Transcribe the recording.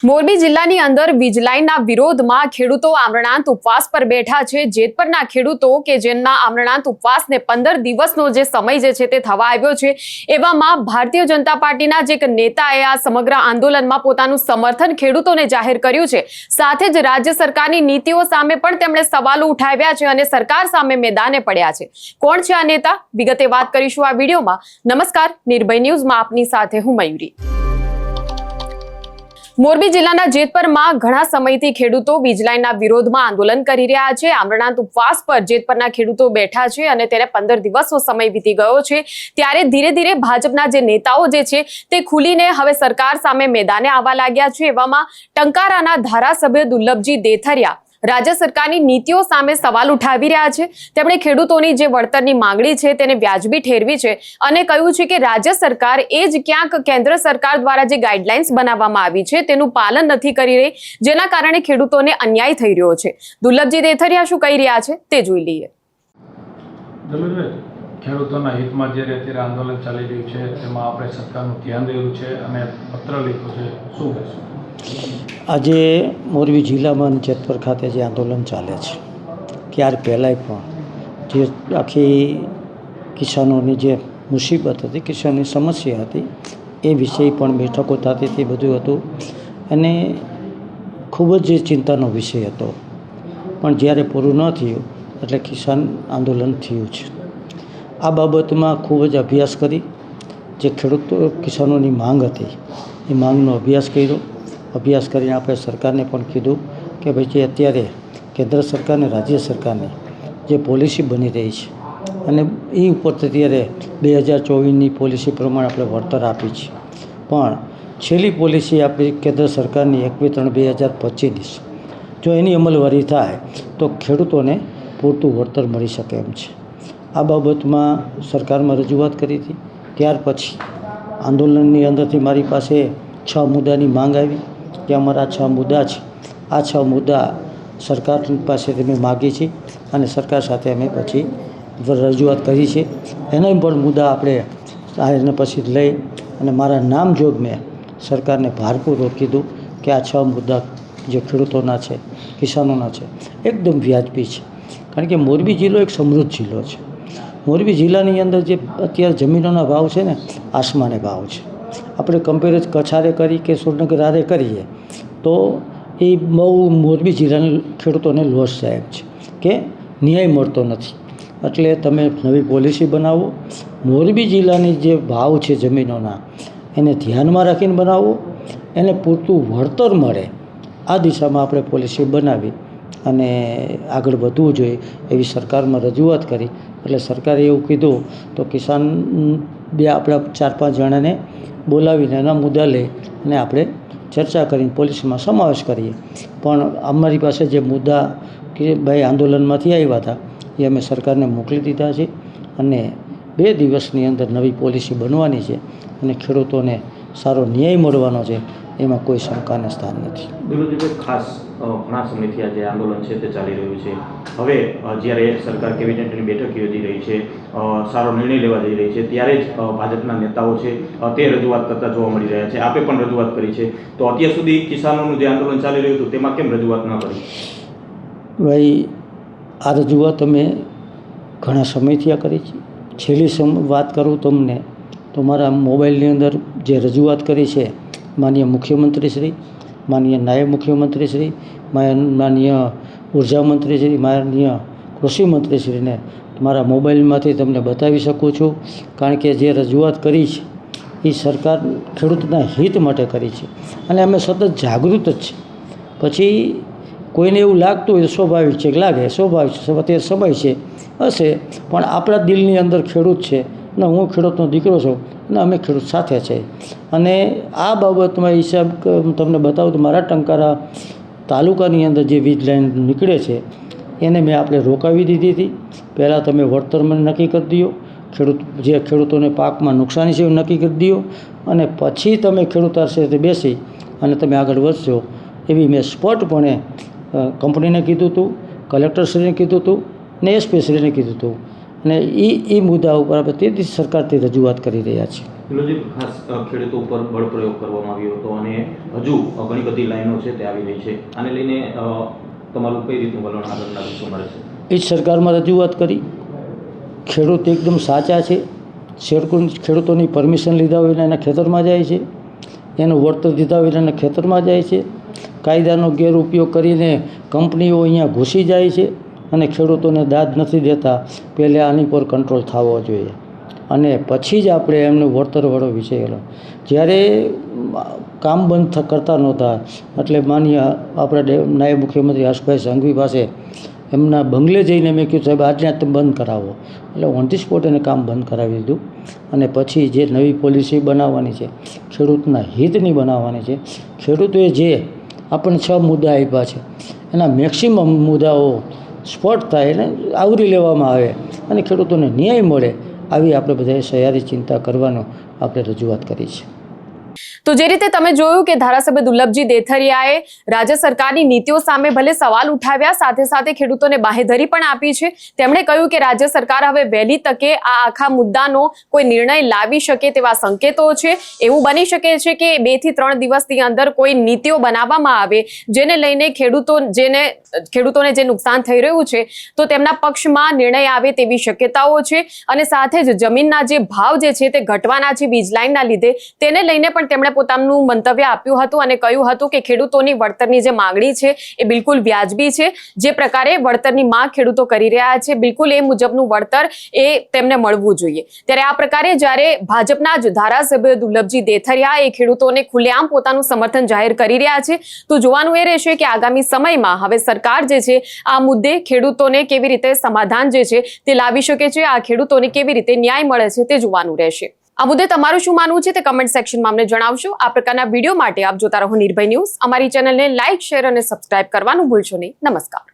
મોરબી જિલ્લાની અંદર વીજ લાઇનના વિરોધમાં ખેડૂતો આમરણાંત ઉપવાસ પર બેઠા છે। જેતપરના ખેડૂતો કે જેમના આમરણાંત ઉપવાસને 15 દિવસનો જે સમય જે છે તે થવા આવ્યો છે, એવામાં ભારતીય જનતા પાર્ટીના જે એક નેતાએ આ સમગ્ર આંદોલનમાં પોતાનું સમર્થન ખેડૂતોને જાહેર કર્યું છે। સાથે જ રાજ્ય સરકારની નીતિઓ સામે પણ તેમણે સવાલો ઉઠાવ્યા છે અને સરકાર સામે મેદાને પડ્યા છે। કોણ છે આ નેતા? વિગતે વાત કરીશું આ વિડીયોમાં। નમસ્કાર, નિર્ભય ન્યૂઝમાં આપની સાથે હું મયુરી। મોરબી જિલ્લાના જેતપરમાં ઘણા સમયથી ખેડૂતો વીજ લાઇનના વિરોધમાં આંદોલન કરી રહ્યા છે। આમરણાંત ઉપવાસ પર જેતપરના ખેડૂતો બેઠા છે અને તેને 15 દિવસનો સમય વીતી ગયો છે। ત્યારે ધીરે ધીરે ભાજપના જે નેતાઓ જે છે તે ખુલીને હવે સરકાર સામે મેદાને આવવા લાગ્યા છે। એવામાં ટંકારાના ધારાસભ્ય દુર્લભજી દેથરિયા રાજ્ય સરકારની નીતિઓ સામે સવાલ ઉઠાવી રહ્યા છે। તેમણે ખેડૂતોની જે વળતરની માંગણી છે તેને વ્યાજબી ઠેરવી છે અને કહ્યું છે કે રાજ્ય સરકાર એ જ ક્યાંક કેન્દ્ર સરકાર દ્વારા જે ગાઈડલાઇન્સ બનાવવામાં આવી છે તેનું પાલન નથી કરી રહી, જેના કારણે ખેડૂતોને અન્યાય થઈ રહ્યો છે। દુર્લભજી દેથરિયા શું કહી રહ્યા છે તે જોઈ લઈએ। ખેડૂતોના હિતમાં જે રીતે આંદોલન ચાલી રહ્યું છે તેમાં આપણે સરકારનું ધ્યાન દેવું છે અને પત્ર લખ્યું છે, શું કહેશો? આજે મોરબી જિલ્લામાં જેતપર ખાતે જે આંદોલન ચાલે છે ત્યાર પહેલાંય પણ જે આખી કિસાનોની જે મુસીબત હતી, કિસાનની સમસ્યા હતી, એ વિષય પણ બેઠકો થતી હતી, બધું હતું અને ખૂબ જ ચિંતાનો વિષય હતો। પણ જ્યારે પૂરું ન થયું એટલે કિસાન આંદોલન થયું છે। આ બાબતમાં ખૂબ જ અભ્યાસ કરી જે ખેડૂતો કિસાનોની માંગ હતી એ માંગનો અભ્યાસ કર્યો। અભ્યાસ કરીને આપણે સરકારને પણ કીધું કે ભાઈ જે અત્યારે કેન્દ્ર સરકારને રાજ્ય સરકારની જે પોલિસી બની રહી છે અને એ ઉપરથી અત્યારે 2024ની પોલિસી પ્રમાણે આપણે વળતર આપી છે, પણ છેલ્લી પોલિસી આપણી કેન્દ્ર સરકારની 21/3/2025 જો એની અમલવારી થાય તો ખેડૂતોને પૂરતું વળતર મળી શકે એમ છે। આ બાબતમાં સરકારમાં રજૂઆત કરી હતી। ત્યાર પછી આંદોલનની અંદરથી મારી પાસે 6 મુદ્દાની માંગ આવી કે અમારા 6 મુદ્દા છે, આ 6 મુદ્દા સરકાર પાસેથી મેં માગી છે અને સરકાર સાથે અમે પછી રજૂઆત કરી છે। એના પણ મુદ્દા આપણે એને પછી લઈ અને મારા નામ જોગ મેં સરકારને ભારપૂર્વક કીધું કે આ 6 મુદ્દા જે ખેડૂતોના છે, કિસાનોના છે, એકદમ વ્યાજબી છે। કારણ કે મોરબી જિલ્લો એક સમૃદ્ધ જિલ્લો છે। મોરબી જિલ્લાની અંદર જે અત્યારે જમીનોના ભાવ છે ને, આસમાને ભાવ છે। આપણે કમ્પેરેજ કચ્છારે કરી કે સુરનગર આરે કરીએ તો એ બહુ મોરબી જિલ્લાના ખેડૂતોને લોસ જાય એમ છે કે ન્યાય મળતો નથી। એટલે તમે નવી પોલિસી બનાવો, મોરબી જિલ્લાની જે ભાવ છે જમીનોના એને ધ્યાનમાં રાખીને બનાવો, એને પૂરતું વળતર મળે, આ દિશામાં આપણે પોલિસી બનાવી અને આગળ વધવું જોઈએ એવી સરકારમાં રજૂઆત કરી। એટલે સરકારે એવું કીધું તો કિસાન આપણા 4-5 જણાને બોલાવીને એના મુદ્દા લઈ અને આપણે ચર્ચા કરીને પોલિસીમાં સમાવેશ કરીએ। પણ અમારી પાસે જે મુદ્દા કે ભાઈ આંદોલનમાંથી આવ્યા હતા એ અમે સરકારને મોકલી દીધા છે અને 2 દિવસની અંદર નવી પોલિસી બનવાની છે અને ખેડૂતોને સારો ન્યાય મળવાનો છે, એમાં કોઈ શંકાને સ્થાન નથી। દુર્લભજી, ખાસ ઘણા સમયથી આ જે આંદોલન છે તે ચાલી રહ્યું છે, હવે જ્યારે સરકાર કેબિનેટની બેઠક યોજી રહી છે, સારો નિર્ણય લેવા જઈ રહી છે, ત્યારે જ ભાજપના નેતાઓ છે તે રજૂઆત કરતા જોવા મળી રહ્યા છે। આપે પણ રજૂઆત કરી છે, તો અત્યાર સુધી કિસાનોનું જે આંદોલન ચાલી રહ્યું હતું તેમાં કેમ રજૂઆત ન કરી? ભાઈ, આ રજૂઆત અમે ઘણા સમયથી આ કરી છે। છેલ્લી વાત કરું તમને તો મારા મોબાઈલની અંદર જે રજૂઆત કરી છે માનનીય મુખ્યમંત્રી શ્રી, માનનીય નાયબ મુખ્યમંત્રી શ્રી, માનનીય ઉર્જા મંત્રી શ્રી, માનનીય કૃષિ મંત્રી શ્રીને મારા મોબાઈલમાંથી તમને બતાવી શકું છું। કારણ કે જે રજૂઆત કરી છે એ સરકાર ખેડૂતના હિત માટે કરી છે અને અમે સતત જાગૃત જ છે। પછી કોઈને એવું લાગતું હોય સ્વાભાવિક છે કે લાગે, સ્વાભાવિક છે, અત્યારે સમય છે હશે, પણ આપણા દિલની અંદર ખેડૂત છે અને હું ખેડૂતનો દીકરો છું અને અમે ખેડૂત સાથે છે। અને આ બાબતમાં હિસાબ તમને બતાવું તો મારા ટંકારા તાલુકાની અંદર જે વીજ લાઇન નીકળે છે એને મેં આપણે રોકાવી દીધી હતી। પહેલાં તમે વળતર મને નક્કી કરી દો, જે ખેડૂતોને પાકમાં નુકસાની છે એ નક્કી કરી દો અને પછી તમે ખેડૂત સાથે બેસી અને તમે આગળ વધશો એવી મેં સ્પષ્ટપણે કંપનીને કીધું હતું, કલેક્ટરશ્રીને કીધું હતું ને SP શ્રીને કીધું હતું અને એ મુદ્દા ઉપર આપણે તેથી સરકારથી રજૂઆત કરી રહ્યા છીએ। દિલોજી, ખાસ ખેડૂતો ઉપર બળ પ્રયોગ કરવામાં આવ્યો હતો અને હજુ ઘણી બધી લાઈનો છે તે આવી રહી છે. આને લઈને તમારું કઈ રીતનું વલણ આગળના દિવસોમાં રહેશે? એ જ સરકારમાં રજૂઆત કરી. ખેડૂત એકદમ સાચા છે. ખેડૂતોની પરમિશન લીધા હોય એના ખેતરમાં જાય છે, એનું વળતર દીધા હોય એના ખેતરમાં જાય છે. કાયદાનો ગેરઉપયોગ કરીને કંપનીઓ અહીંયા ઘૂસી જાય છે અને ખેડૂતોને દાદ નથી દેતા. પહેલાં આની પર કંટ્રોલ થવો જોઈએ અને પછી જ આપણે એમનું વળતરવાળો વિષય લો. જ્યારે કામ બંધ કરતા નહોતા એટલે માનીએ આપણા નાયબ મુખ્યમંત્રી હર્ષભાઈ સંઘવી પાસે એમના બંગલે જઈને મેં કીધું સાહેબ આજને તમે બંધ કરાવો, એટલે ઓન ધી સ્પોટ એને કામ બંધ કરાવી દીધું. અને પછી જે નવી પોલિસી બનાવવાની છે ખેડૂતના હિતની બનાવવાની છે. ખેડૂતોએ જે આપણને 6 મુદ્દા આપ્યા છે એના મેક્સિમમ મુદ્દાઓ સ્પષ્ટ થાય અને આવરી લેવામાં આવે અને ખેડૂતોને ન્યાય મળે આવી આપણે બધાએ સહિયારી ચિંતા કરવાનો આપણે રજૂઆત કરી છે. તો જે રીતે તમે જોયું કે ધારાસભ્ય દુર્લભજી દેથરિયાએ રાજ્ય સરકારની નીતિઓ સામે ભલે સવાલ ઉઠાવ્યા, સાથે સાથે ખેડૂતોને બાહેધરી પણ આપી છે. તેમણે કહ્યું કે રાજ્ય સરકાર હવે વહેલી તકે આ આખા મુદ્દાનો કોઈ નિર્ણય લાવી શકે તેવા સંકેતો છે. એવું બની શકે છે કે 2 થી 3 દિવસની અંદર કોઈ નીતિઓ બનાવવામાં આવે જેને લઈને ખેડૂતોને જે નુકસાન થઈ રહ્યું છે તો તેમના પક્ષમાં નિર્ણય આવે તેવી શક્યતાઓ છે. અને સાથે જ જમીનના જે ભાવ જે છે તે ઘટવાના છે વીજ લાઇનના લીધે, તેને લઈને પણ તેમણે પોતાનું મંતવ્ય આપ્યું હતું અને કહ્યું હતું કે ખેડૂતોની વળતરની જે માંગણી છે એ બિલકુલ વ્યાજબી છે. જે પ્રકારે વળતરની માંગ ખેડૂતો કરી રહ્યા છે બિલકુલ એ મુજબનું વળતર એ તેમને મળવું જોઈએ. ત્યારે આ પ્રકારે જ્યારે ભાજપના જ ધારાસભ્ય દુર્લભજી દેથરિયા એ ખેડૂતોને ખુલ્લેઆમ પોતાનું સમર્થન જાહેર કરી રહ્યા છે, તો જોવાનું એ રહેશે કે આગામી સમયમાં હવે સરકાર જે છે આ મુદ્દે ખેડૂતોને કેવી રીતે સમાધાન જે છે તે લાવી શકે છે, આ ખેડૂતોને કેવી રીતે ન્યાય મળે છે તે જોવાનું રહેશે. આ મુદ્દે તમારું શું માનવું છે તે કમેન્ટ સેક્શનમાં અમને જણાવશો. આ પ્રકારના વિડીયો માટે આપ જોતા રહો નિર્ભય ન્યૂઝ. અમારી ચેનલને લાઇક, શેર અને સબસ્ક્રાઇબ કરવાનું ભૂલશો નહીં. નમસ્કાર.